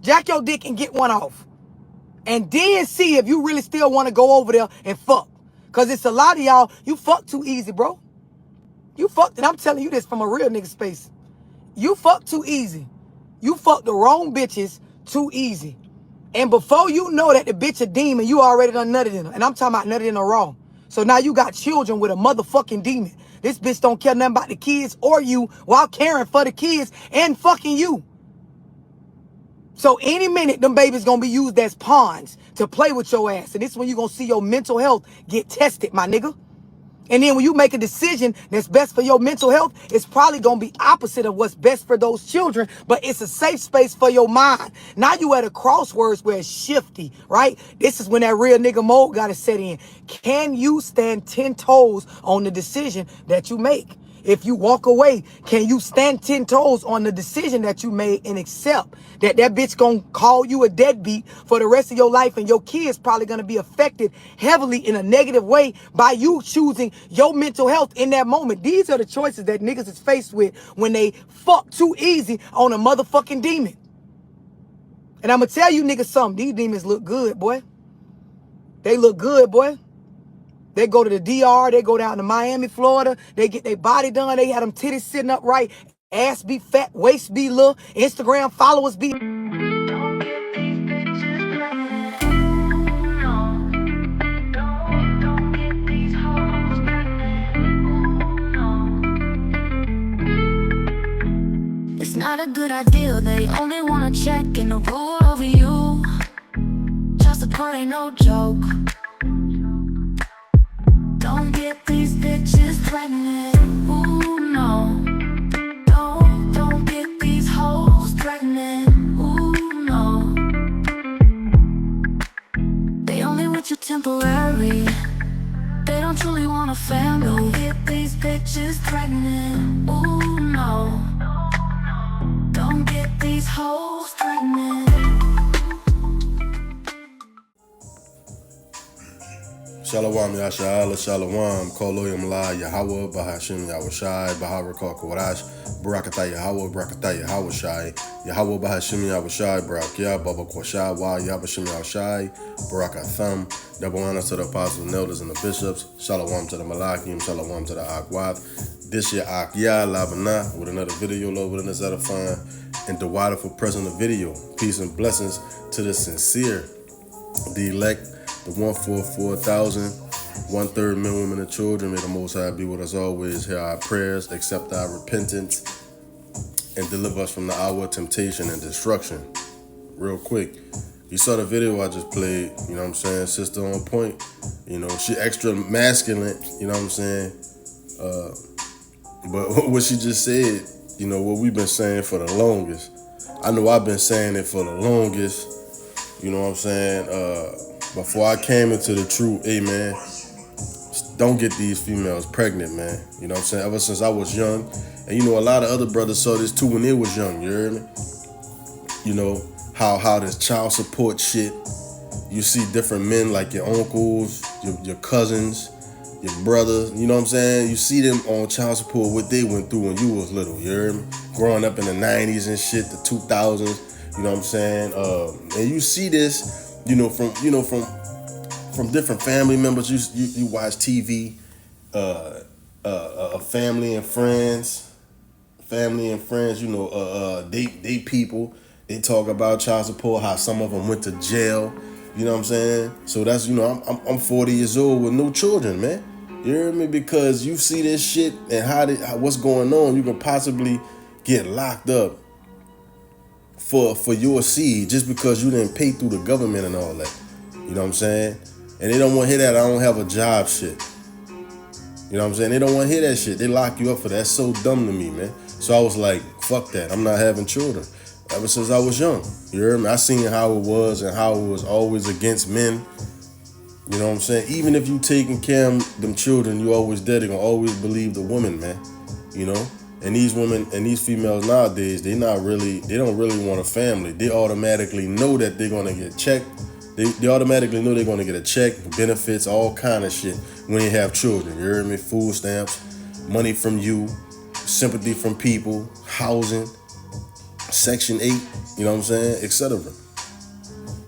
Jack your dick and get one off. And then see if you really still want to go over there and fuck. Because it's a lot of y'all, you fuck too easy, bro. You fucked, and I'm telling you this from a real nigga space. You fuck too easy. You fuck the wrong bitches too easy. And before you know that the bitch a demon, you already done nutted in her. And I'm talking about nutted in her raw. So now you got children with a motherfucking demon. This bitch don't care nothing about the kids or you while caring for the kids and fucking you. So any minute, them babies gonna be used as pawns to play with your ass. And this is when you gonna see your mental health get tested, my nigga. And then when you make a decision that's best for your mental health, it's probably going to be opposite of what's best for those children, but it's a safe space for your mind. Now you at a crossroads where it's shifty, right? This is when that real nigga mode got to set in. Can you stand 10 toes on the decision that you make? If you walk away, can you stand 10 toes on the decision that you made and accept that that bitch gonna call you a deadbeat for the rest of your life, and your kids probably gonna be affected heavily in a negative way by you choosing your mental health in that moment? These are the choices that niggas is faced with when they fuck too easy on a motherfucking demon. And I'm gonna tell you niggas something. These demons look good, boy. They look good, boy. They go to the DR, they go down to Miami, Florida, they get their body done, they had them titties sitting up right, ass be fat, waist be little, Instagram followers be... It's not a good idea, they only wanna check and rule over you. Child support ain't no joke. Don't get these bitches pregnant, ooh no. Don't get these hoes pregnant, ooh no. They only with you temporary, they don't truly want a family. Don't get these bitches pregnant, ooh no. Don't get these hoes pregnant. Shalom Yasha'Allah, Shalom, Koloyam La, Yahweh, Bahashim Yahushai, Baharakal Korash, Barakatah Yahweh, Barakatah Yahushai, Yahweh Bahashim Yahushai, Barakia, Baba Kwashai, Wa Yabashim Yahushai, Barakatham, double honor to the apostles and elders and the bishops, Shalom to the Malakim, Shalom to the Akwath. This year Akya Labana with another video, Lord, with another edifying and the wonderful present of video. Peace and blessings to the sincere, the elect, the 144,000, 1/3 men, women, and children. May the Most High be with us always. Hear our prayers, accept our repentance, and deliver us from the hour of temptation and destruction. Real quick, you saw the video I just played, you know what I'm saying? Sister on point, you know, she extra masculine, you know what I'm saying? But what she just said, you know, what we've been saying for the longest. I know I've been saying it for the longest, you know what I'm saying? Before I came into the truth, hey man, don't get these females pregnant, man. You know what I'm saying? Ever since I was young, and you know, a lot of other brothers saw this too when they was young, you heard me? You know, how this child support shit, you see different men like your uncles, your cousins, your brothers, you know what I'm saying? You see them on child support, what they went through when you was little, you heard me? Growing up in the 90s and shit, the 2000s, you know what I'm saying? And you see this, from different family members. You watch TV, family and friends, you know, date people. They talk about child support, how some of them went to jail, you know what I'm saying? So that's, you know, I'm 40 years old with no children, man. You hear me? Because you see this shit and what's going on, you can possibly get locked up for your seed just because you didn't pay through the government and all that. You know what I'm saying? And they don't want to hear that I don't have a job shit. You know what I'm saying? They don't want to hear that shit. They lock you up for that. That's so dumb to me, man. So I was like, fuck that. I'm not having children. Ever since I was young. You heard me? I seen how it was and how it was always against men. You know what I'm saying? Even if you taking care of them children, you always dead. They gonna always believe the woman, man. You know? And these women and these females nowadays, they don't really want a family. They automatically know that they're gonna get checked. They automatically know they're gonna get a check, benefits, all kind of shit when they have children. You heard me? Food stamps, money from you, sympathy from people, housing. Section 8, you know what I'm saying, etc.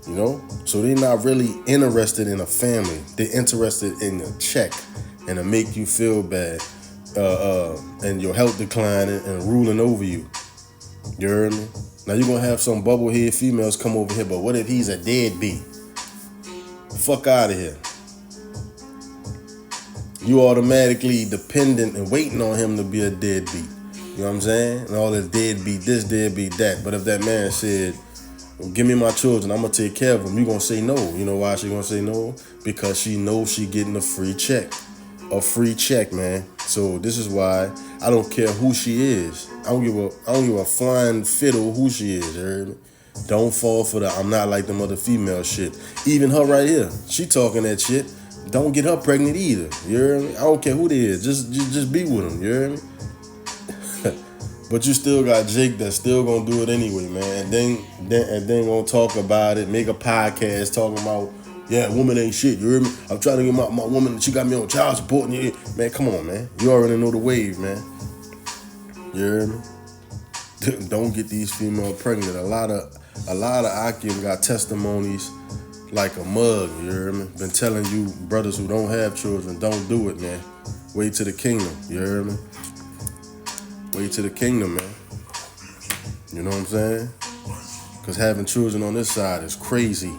You know? So they're not really interested in a family. They're interested in a check and to make you feel bad, and your health declining and ruling over you. You heard me? Now you're gonna have some bubblehead females come over here, but what if he's a deadbeat? Fuck out of here. You automatically dependent and waiting on him to be a deadbeat. You know what I'm saying? And all this deadbeat this, deadbeat that. But if that man said, well, give me my children, I'm gonna take care of them, you gonna say no. You know why she gonna say no? Because she knows she getting a free check. A free check, man. So this is why I don't care who she is. I don't give a flying fiddle who she is, you heard me? Don't fall for the I'm not like them other female shit. Even her right here, she talking that shit. Don't get her pregnant either. You hear me? I don't care who they is. Just be with them. You hear me? But you still got Jake that's still gonna do it anyway, man. And then gonna talk about it, make a podcast talking about, yeah, woman ain't shit. You hear me? I'm trying to get my woman. She got me on child support. And man, come on, man. You already know the wave, man. You hear me? Don't get these females pregnant. A lot of Akim got testimonies like a mug, you hear me? Been telling you brothers who don't have children, don't do it, man. Wait to the kingdom, you hear me? Wait to the kingdom, man. You know what I'm saying? Because having children on this side is crazy.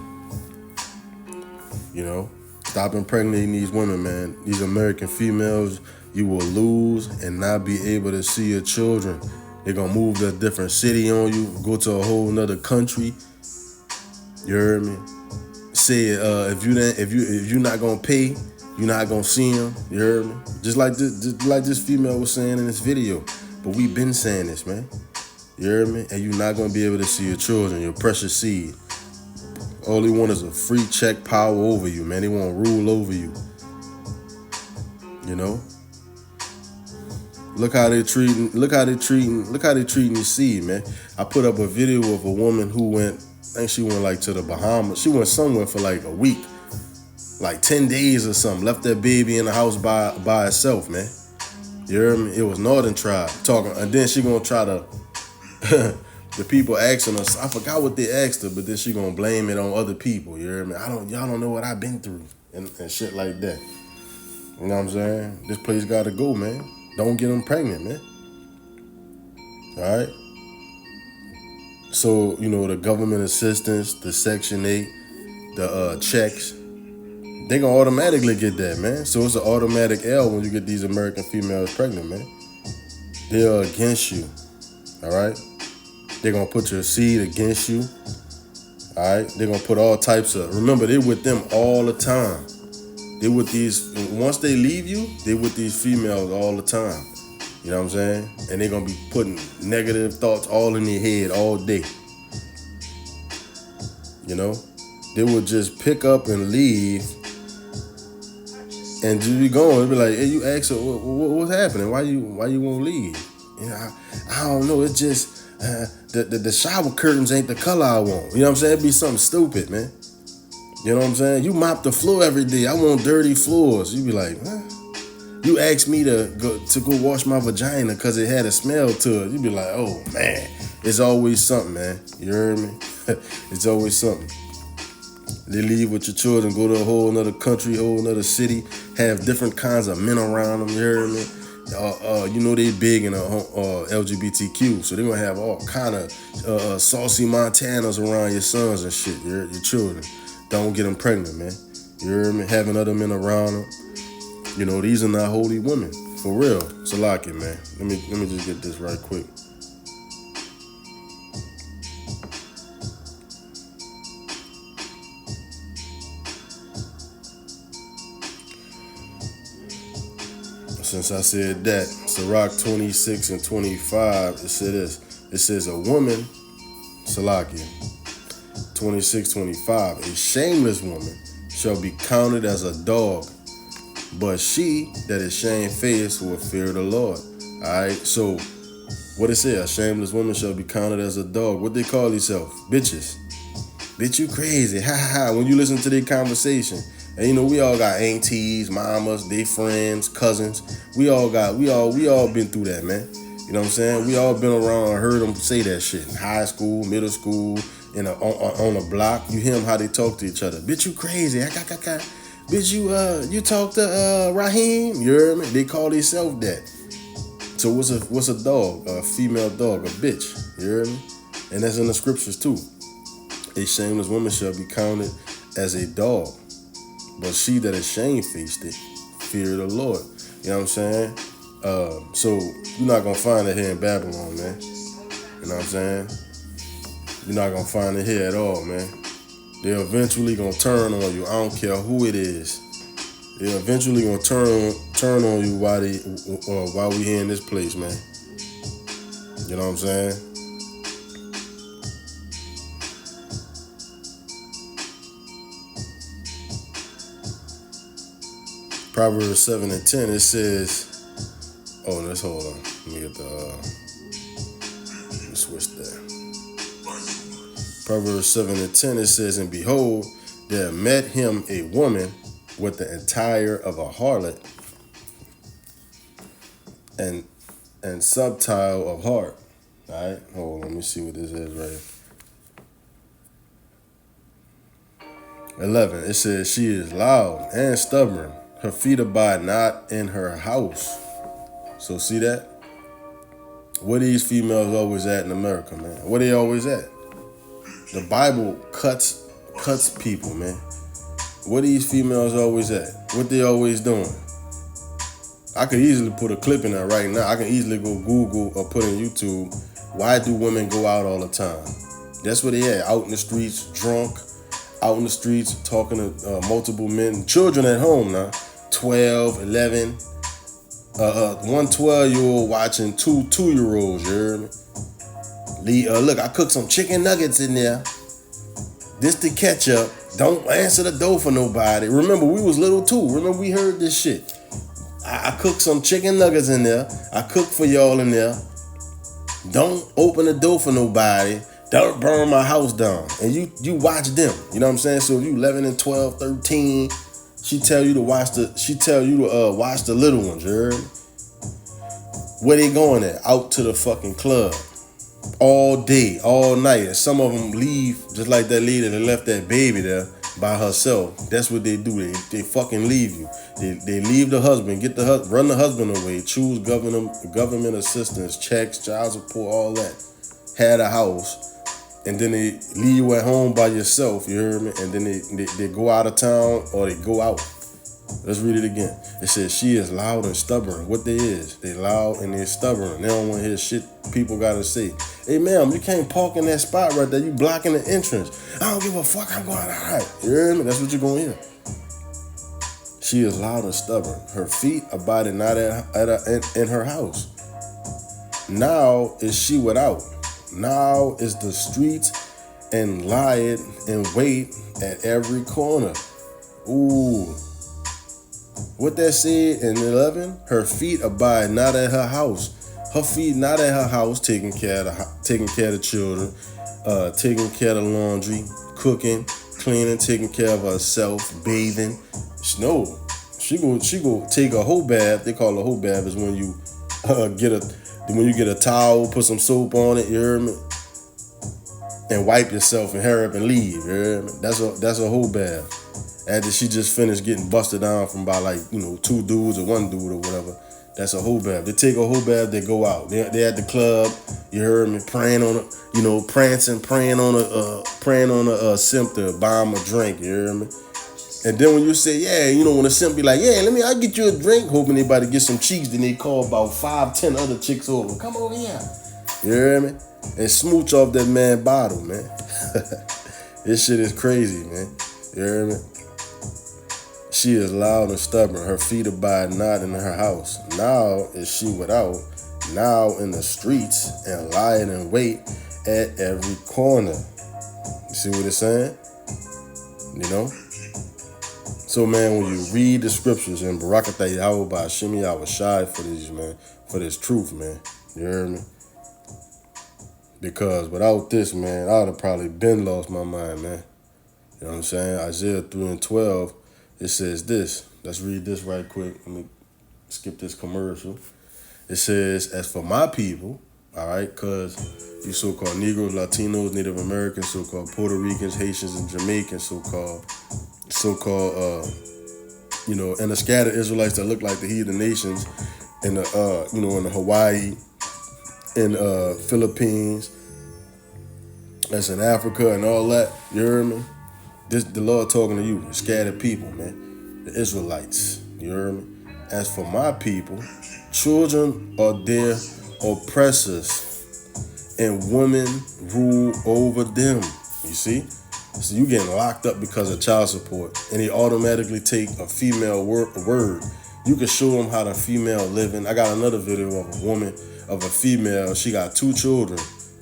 You know? Stop impregnating these women, man. These American females, you will lose and not be able to see your children. They're gonna move to a different city on you, go to a whole nother country. You heard me? Say if you're not gonna pay, you're not gonna see them. You heard me? Just like this female was saying in this video. But we been saying this, man. You heard me? And you're not gonna be able to see your children, your precious seed. All they want is a free check power over you, man. They want to rule over you. You know? Look how they treating your seed, man. I put up a video of a woman who went, I think she went like to the Bahamas. She went somewhere for like a week, like 10 days or something. Left that baby in the house by herself, man. You hear me? It was Northern Tribe talking, and then she gonna try to the people asking us. I forgot what they asked her, but then she gonna blame it on other people. You hear me? Y'all don't know what I've been through and shit like that. You know what I'm saying? This place gotta go, man. Don't get them pregnant, man. All right. So, you know, the government assistance, the Section 8, the checks, they gonna automatically get that, man. So it's an automatic L when you get these American females pregnant, man. They are against you, all right? They're gonna put your seed against you, all right? They're gonna put all types of, remember, they with them all the time. They with these, once they leave you, they with these females all the time. You know what I'm saying? And they're gonna be putting negative thoughts all in their head all day. You know? They would just pick up and leave and just be going. It'd be like, hey, you ask her, what's happening? Why you won't leave? You know, I don't know. It's just the shower curtains ain't the color I want. You know what I'm saying? It'd be something stupid, man. You know what I'm saying? You mop the floor every day. I want dirty floors. You be like, huh? You asked me to go wash my vagina because it had a smell to it. You be like, oh man, it's always something, man. You heard me? It's always something. They leave with your children, go to a whole another country, whole another city, have different kinds of men around them. You heard me? You know they big in LGBTQ, so they're gonna have all kind of saucy Montanas around your sons and shit. Your children. Don't get them pregnant, man. You hear me? Having other men around them. You know, these are not holy women. For real. Salaki, man. Let me just get this right quick. Since I said that, Sirach 26 and 25, it said this. It says a woman, Salaki, 26:25, a shameless woman shall be counted as a dog, but she that is shamefaced will fear the Lord. All right, so what it say? A shameless woman shall be counted as a dog. What they call themselves? Bitches. Bitch, you crazy. Ha ha ha. When you listen to their conversation, and you know we all got aunties, mamas, they friends, cousins. We all been through that, man. You know what I'm saying? We all been around and heard them say that shit in high school, middle school, on a block. You hear them how they talk to each other. Bitch, you crazy. Bitch, you talk to Raheem. You hear me? They call themselves that. So what's a dog? A female dog, a bitch. You hear me? And that's in the scriptures too. A shameless woman shall be counted as a dog, but she that is shamefaced it, fear the Lord. You know what I'm saying? So you're not gonna find it here in Babylon, man. You know what I'm saying? You're not gonna find it here at all, man. They're eventually gonna turn on you. I don't care who it is. They're eventually gonna turn on you while we here in this place, man. You know what I'm saying? Proverbs 7 and 10, it says, oh, let's hold on. Let me get let me switch that. Proverbs 7 and 10, it says, and behold, there met him a woman with the attire of a harlot and subtile of heart. All right, hold on, let me see what this is right here. 11, it says, she is loud and stubborn. Her feet abide not in her house. So see that? Where these females always at in America, man? Where they always at? The Bible cuts people, man. Where these females always at? What they always doing? I could easily put a clip in there right now. I can easily go Google or put in YouTube, why do women go out all the time? That's where they at, out in the streets, drunk, out in the streets, talking to multiple men, children at home now, 12, 11, one 12-year-old watching two 2-year-olds, you heard me? Look, I cooked some chicken nuggets in there. This the ketchup. Don't answer the door for nobody. Remember, we was little too. Remember, we heard this shit. I cooked some chicken nuggets in there. I cooked for y'all in there. Don't open the door for nobody. Don't burn my house down. And you watch them. You know what I'm saying? So if you 11 and 12, 13, she tell you to watch the little ones, you heard me? Where they going at? Out to the fucking club. All day, all night. And some of them leave just like that lady that left that baby there by herself. That's what they do. They fucking leave you. They leave the husband, run the husband away, choose government assistance, checks, child support, all that. Had a house. And then they leave you at home by yourself, you heard me? And then they go out of town or they go out. Let's read it again. It says, she is loud and stubborn. What they is? They loud and they stubborn. They don't want to hear shit people got to say. Hey, ma'am, you can't park in that spot right there. You blocking the entrance. I don't give a fuck. I'm going all right. You hear me? That's what you're going to hear. She is loud and stubborn. Her feet abided not in her house. Now is she without. Now is the streets and lieth and wait at every corner. Ooh. What that said in 11, her feet abide not at her house. Her feet not at her house, taking care of the children, taking care of the laundry, cooking, cleaning, taking care of herself, bathing. No, she go take a whole bath. They call it a whole bath is when you get a towel, put some soap on it, you hear me? And wipe yourself and hurry up and leave, you hear me? That's a whole bath. After she just finished getting busted down from by 2 dudes or 1 dude or whatever. That's a whole bath. They take a whole bath, they go out. They at the club, you heard me, praying on a simp to buy him a drink, you heard me? And then when you say, yeah, when a simp be like, yeah, I'll get you a drink, hoping they about to get some cheeks, then they call about 5, 10 other chicks over. Come over here. You hear me? And smooch off that man bottle, man. This shit is crazy, man. You hear me? She is loud and stubborn. Her feet abide not in her house. Now is she without. Now in the streets and lying in wait at every corner. You see what it's saying? So, man, when you read the scriptures in Barakatah Yahweh by Shimi, I was shy for these, man, for this truth, man. You heard me? Because without this, man, I would have probably been lost my mind, man. You know what I'm saying? Isaiah 3 and 12, it says this. Let's read this right quick. Let me skip this commercial. It says, as for my people, all right, because you so-called Negroes, Latinos, Native Americans, so-called Puerto Ricans, Haitians, and Jamaicans, so-called, and the scattered Israelites that look like the heathen nations in the, in the Hawaii, in Philippines, that's in Africa and all that. You hear me? The Lord talking to you, the scattered people, man, the Israelites. You hear me? As for my people, children are their oppressors, and women rule over them. You see? So you getting locked up because of child support, and they automatically take a female word. You can show them how the female living. I got another video of a woman, of a female. She got 2 children.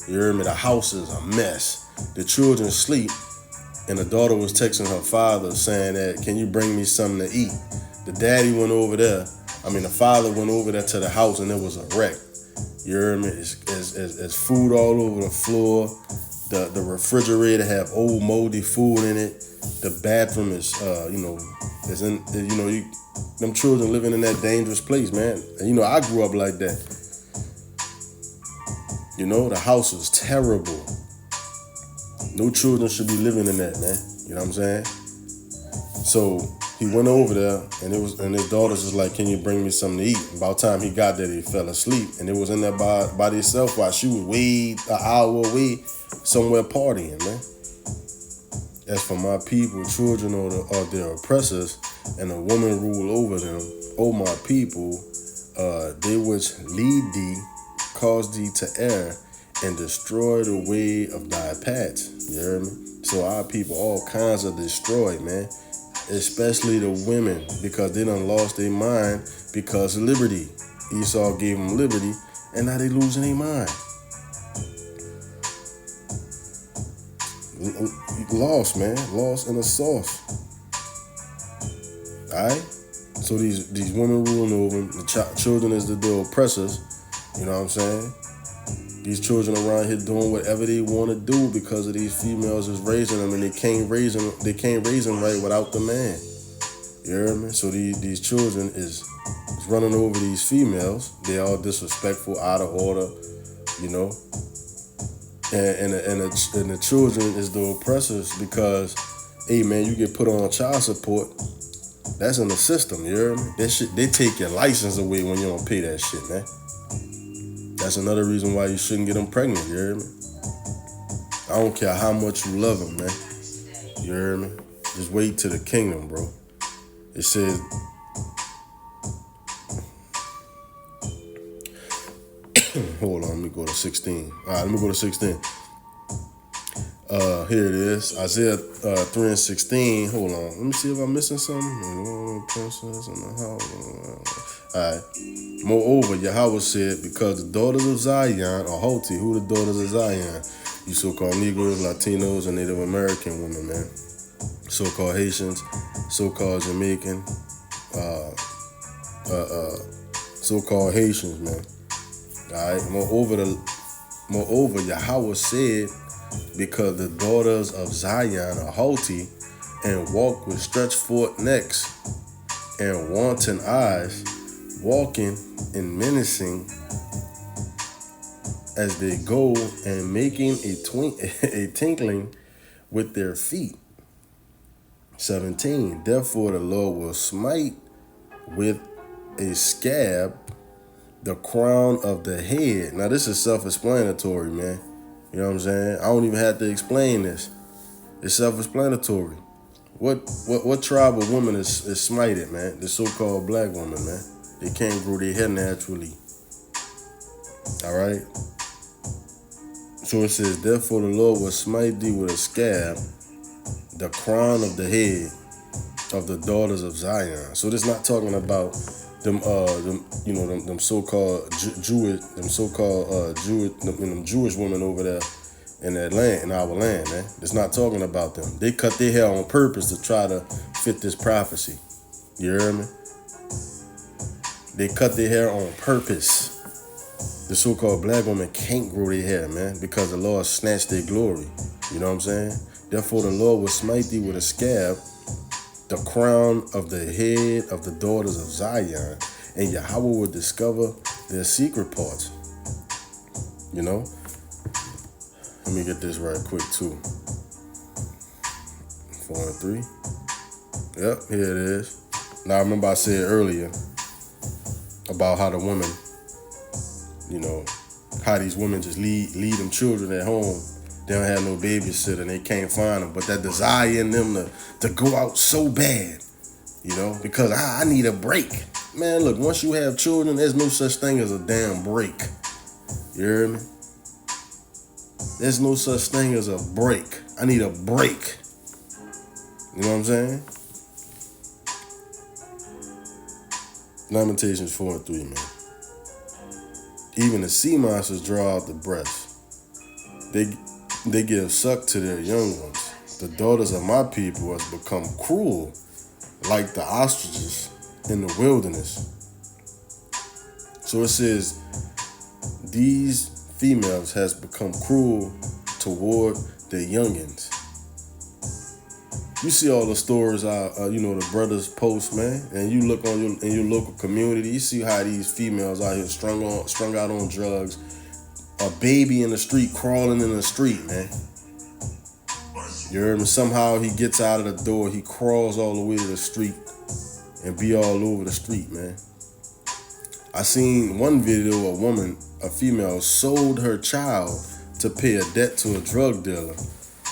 You hear me? The house is a mess. The children sleep, and the daughter was texting her father saying that, can you bring me something to eat? The daddy went over there. The father went over there to the house, and it was a wreck. You hear me? It's food all over the floor. The refrigerator have old moldy food in it. The bathroom is, is in, them children living in that dangerous place, man. And, I grew up like that. The house was terrible. No children should be living in that, man. You know what I'm saying? So he went over there, and his daughters was like, can you bring me something to eat? About the time he got there, he fell asleep, and it was in there by itself while she was way an hour away somewhere partying, man. As for my people, children are their oppressors, and a woman rule over them. O my people, they which lead thee, cause thee to err, and destroy the way of thy paths. You hear me? So our people, all kinds of destroyed, man. Especially the women, because they done lost their mind because of liberty. Esau gave them liberty, and now they losing their mind. Lost, man. Lost in the sauce. Alright? So these women ruling over them. The children is the oppressors. You know what I'm saying? These children around here doing whatever they want to do because of these females is raising them, and they can't raise them right without the man. You hear me? So these children is running over these females. They all disrespectful, out of order, and the children is the oppressors because, hey man, you get put on child support. That's in the system. You hear me? That shit, they take your license away when you don't pay that shit, man. That's another reason why you shouldn't get them pregnant, you hear me? I don't care how much you love them, man. You hear me? Just wait to the kingdom, bro. It says, hold on, let me go to 16. All right, let me go to 16. Here it is, Isaiah 3:16. Hold on, let me see if I'm missing something. Princess in the house. All right. Moreover, Yahweh said, because the daughters of Zion are haughty. Who the daughters of Zion? You so-called Negroes, Latinos, and Native American women, man. So-called Haitians, so-called Jamaican, so-called Haitians, man. All right. Moreover, Yahweh said, because the daughters of Zion are haughty and walk with stretched forth necks and wanton eyes, walking and menacing as they go and making a tinkling with their feet. 17. Therefore the Lord will smite with a scab the crown of the head. Now this is self-explanatory, man. You know what I'm saying? I don't even have to explain this. It's self-explanatory. What tribe of woman is smited, man? The so-called black woman, man. They can't grow their hair naturally. All right? So it says, therefore the Lord will smite thee with a scab, the crown of the head of the daughters of Zion. So this is not talking about them so-called Jewish, them Jewish women over there in that land, in our land, man. It's not talking about them. They cut their hair on purpose to try to fit this prophecy. You hear me? They cut their hair on purpose. The so-called black woman can't grow their hair, man, because the Lord snatched their glory. You know what I'm saying? Therefore the Lord will smite thee with a scab, the crown of the head of the daughters of Zion, and Yahweh will discover their secret parts. You know? Let me get this right quick too. 4 and 3. Yep, here it is. Now I remember I said earlier about how the women, you know, how these women just leave them children at home. They don't have no babysitter and they can't find them. But that desire in them to go out so bad, you know, because I need a break. Man, look, once you have children, there's no such thing as a damn break. You hear me? There's no such thing as a break. I need a break. You know what I'm saying? Lamentations 4 and 3, man. Even the sea monsters draw out the breast. They give suck to their young ones. The daughters of my people has become cruel, like the ostriches in the wilderness. So it says, these females has become cruel toward their youngins. You see all the stories, you know, the brothers post, man, and you look in your local community, you see how these females out here strung out on drugs, a baby in the street crawling in the street, man. You heard me? Somehow he gets out of the door, he crawls all the way to the street and be all over the street, man. I seen one video, a female sold her child to pay a debt to a drug dealer.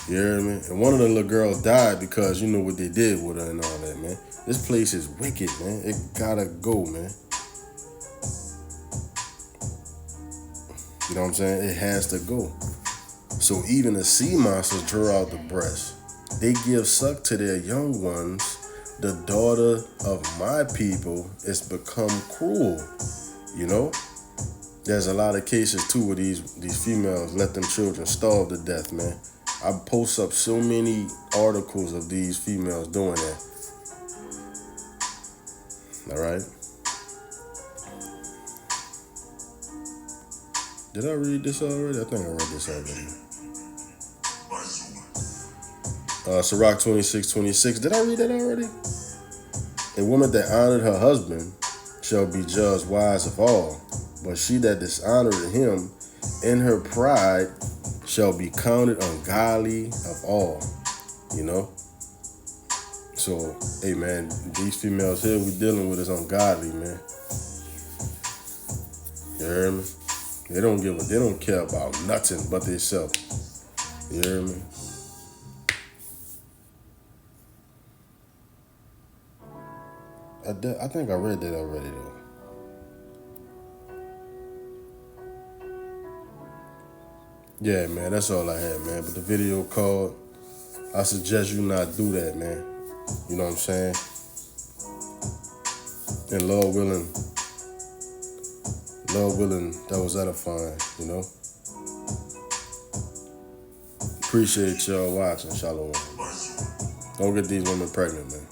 You hear me? And one of the little girls died because you know what they did with her and all that, man. This place is wicked, man. It gotta go, man. You know what I'm saying? It has to go. So even the sea monsters draw out the breast. They give suck to their young ones. The daughter of my people is become cruel. You know? There's a lot of cases too where these females let them children starve to death, man. I post up so many articles of these females doing that. All right. Did I read this already? I think I read this already. Sirach 26:26. Did I read that already? A woman that honored her husband shall be judged wise of all, but she that dishonored him in her pride shall be counted ungodly of all. You know? So, hey man, these females here we dealing with is ungodly, man. You hear me? They don't care about nothing but themselves. You hear me? I think I read that already though. Yeah, man, that's all I had, man. But the video called, I suggest you not do that, man. You know what I'm saying? And Lord willing, that was edifying, you know? Appreciate y'all watching. Shalom. Don't get these women pregnant, man.